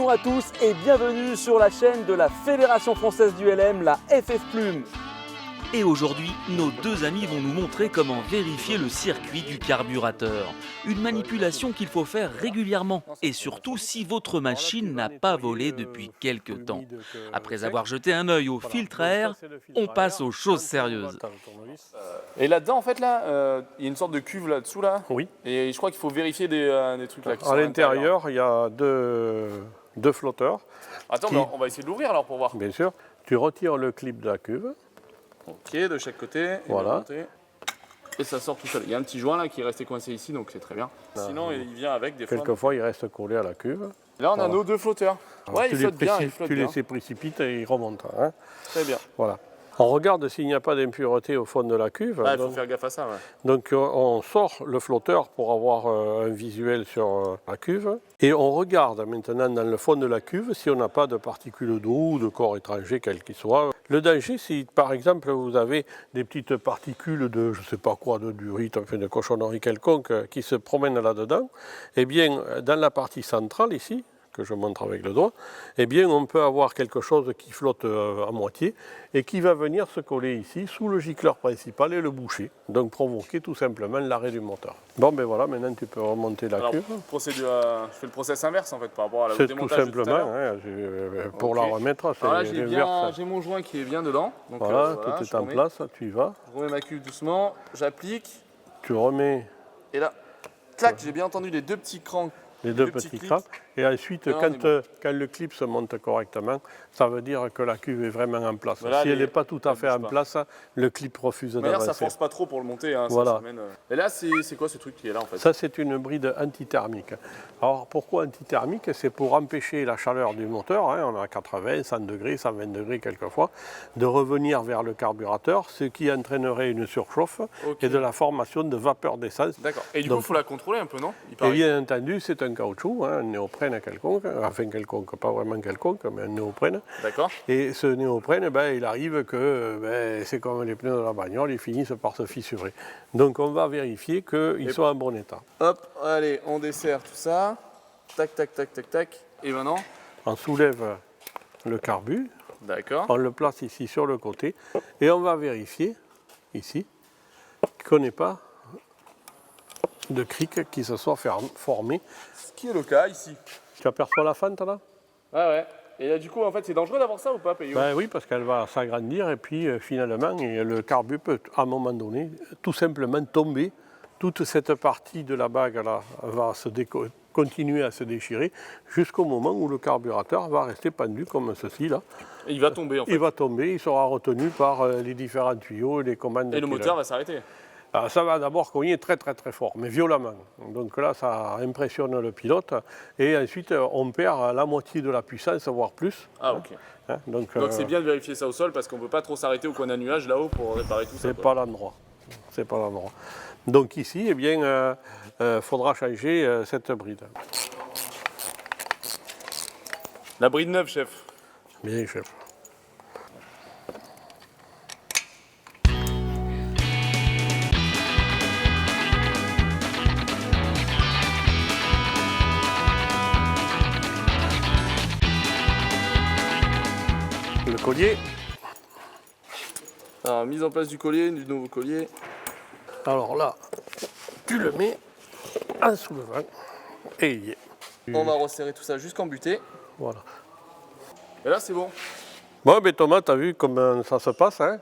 Bonjour à tous et bienvenue sur la chaîne de la Fédération Française du LM, la FF Plume. Et aujourd'hui, nos deux amis vont nous montrer comment vérifier le circuit du carburateur. Une manipulation qu'il faut faire régulièrement et surtout si votre machine n'a pas volé depuis quelques temps. Après avoir jeté un œil au filtre à air, on passe aux choses sérieuses. Et là-dedans, en fait, là, il y a une sorte de cuve là-dessous, là. Oui. Et je crois qu'il faut vérifier des trucs là. Qui sont À l'intérieur, il y a deux flotteurs. Attends, mais on va essayer de l'ouvrir alors pour voir. Bien sûr. Tu retires le clip de la cuve. Ok, de chaque côté. Voilà. Et ça sort tout seul. Il y a un petit joint là qui est resté coincé ici, donc c'est très bien. Sinon, il vient avec des fois. Quelquefois, il reste collé à la cuve. Là, on a nos deux flotteurs. Alors, Ouais, ils flottent bien. tu les précipites et ils remontent. Hein. Très bien. Voilà. On regarde s'il n'y a pas d'impureté au fond de la cuve. Ah, il faut faire gaffe à ça, ouais. Donc on sort le flotteur pour avoir un visuel sur la cuve. Et on regarde maintenant dans le fond de la cuve si on n'a pas de particules d'eau ou de corps étrangers, quel qu'il soit. Le danger, si par exemple vous avez des petites particules de, je ne sais pas quoi, de durite, enfin de cochonnerie quelconque qui se promènent là-dedans, eh bien dans la partie centrale ici, que je montre avec le doigt, eh bien on peut avoir quelque chose qui flotte à moitié et qui va venir se coller ici sous le gicleur principal et le boucher, donc provoquer tout simplement l'arrêt du moteur. Bon ben voilà, maintenant tu peux remonter la cuve. Je fais le process inverse en fait par rapport à la C'est tout démontage simplement, pour la remettre, c'est l'inverse. J'ai mon joint qui est bien dedans. Donc, voilà, tout est en place, tu y vas. Je remets ma cuve doucement, j'applique. Tu remets. Et là, clac, j'ai bien entendu les deux petits crans. Les deux petits crans. Et ensuite, quand le clip se monte correctement, ça veut dire que la cuve est vraiment en place. Voilà, si elle n'est pas tout à fait en place, le clip refuse d'avancer. Ça ne force pas trop pour le monter. Hein, voilà. Et là, c'est quoi ce truc qui est là en fait? Ça, c'est une bride antithermique. Alors, pourquoi antithermique? C'est pour empêcher la chaleur du moteur, hein, on a 80, 100 degrés, 120 degrés quelquefois, de revenir vers le carburateur, ce qui entraînerait une surchauffe et de la formation de vapeur d'essence. D'accord. Et du coup, il faut la contrôler un peu, non? Et bien entendu, c'est un caoutchouc, hein, un néoprène quelconque, enfin quelconque, pas vraiment quelconque, mais un néoprène. D'accord. Et ce néoprène, il arrive que c'est comme les pneus de la bagnole, ils finissent par se fissurer. Donc on va vérifier qu'ils sont en bon état. Hop, allez, on dessert tout ça. Tac, tac, tac, tac, tac. Et maintenant? On soulève le carbu. D'accord. On le place ici sur le côté. Et on va vérifier, ici, qu'on n'ait pas de crique qui se soit formé. Ce qui est le cas ici. Tu aperçois la fente là? Ouais. Et là, du coup, en fait, c'est dangereux d'avoir ça ou pas, Payot? Oui, parce qu'elle va s'agrandir et puis finalement, le carbu peut, à un moment donné, tout simplement tomber. Toute cette partie de la bague là va continuer à se déchirer jusqu'au moment où le carburateur va rester pendu comme ceci là. Et il va tomber en fait. Il va tomber, il sera retenu par les différents tuyaux et les commandes. Et le moteur va s'arrêter. Alors, ça va d'abord cogner très fort, mais violemment. Donc là, ça impressionne le pilote. Et ensuite, on perd la moitié de la puissance, voire plus. Ah, ok. Hein, donc c'est bien de vérifier ça au sol parce qu'on ne peut pas trop s'arrêter au coin d'un nuage là-haut pour réparer tout ça. C'est pas l'endroit. C'est pas l'endroit. Donc ici, eh bien, faudra changer cette bride. La bride neuve, chef. Bien, chef. Le collier. Alors, mise en place du collier, du nouveau collier. Alors là, tu le mets en soulevant et il y est. On va resserrer tout ça jusqu'en butée. Voilà. Et là, c'est bon. Bon, mais Thomas, tu as vu comment ça se passe. Hein,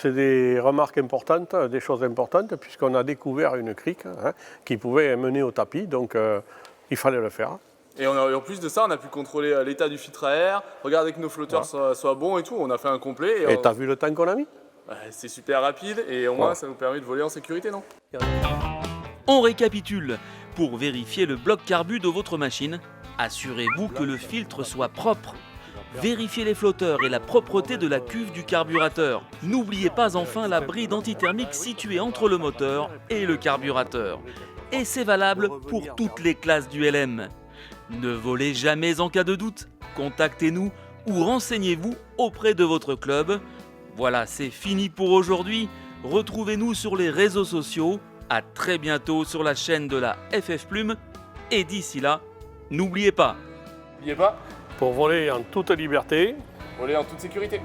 c'est des remarques importantes, des choses importantes, puisqu'on a découvert une crique qui pouvait mener au tapis, donc il fallait le faire. Et en plus de ça, on a pu contrôler l'état du filtre à air, regarder que nos flotteurs soient bons et tout. On a fait un complet. Et tu as vu le temps qu'on a mis? C'est super rapide et au moins ça nous permet de voler en sécurité, non? On récapitule. Pour vérifier le bloc carbu de votre machine, assurez-vous que le filtre soit propre. Vérifiez les flotteurs et la propreté de la cuve du carburateur. N'oubliez pas enfin la bride antithermique située entre le moteur et le carburateur. Et c'est valable pour toutes les classes du LM. Ne volez jamais en cas de doute. Contactez-nous ou renseignez-vous auprès de votre club. Voilà, c'est fini pour aujourd'hui. Retrouvez-nous sur les réseaux sociaux. À très bientôt sur la chaîne de la FF Plume. Et d'ici là, n'oubliez pas, N'oubliez pas, pour voler en toute liberté. voler en toute sécurité.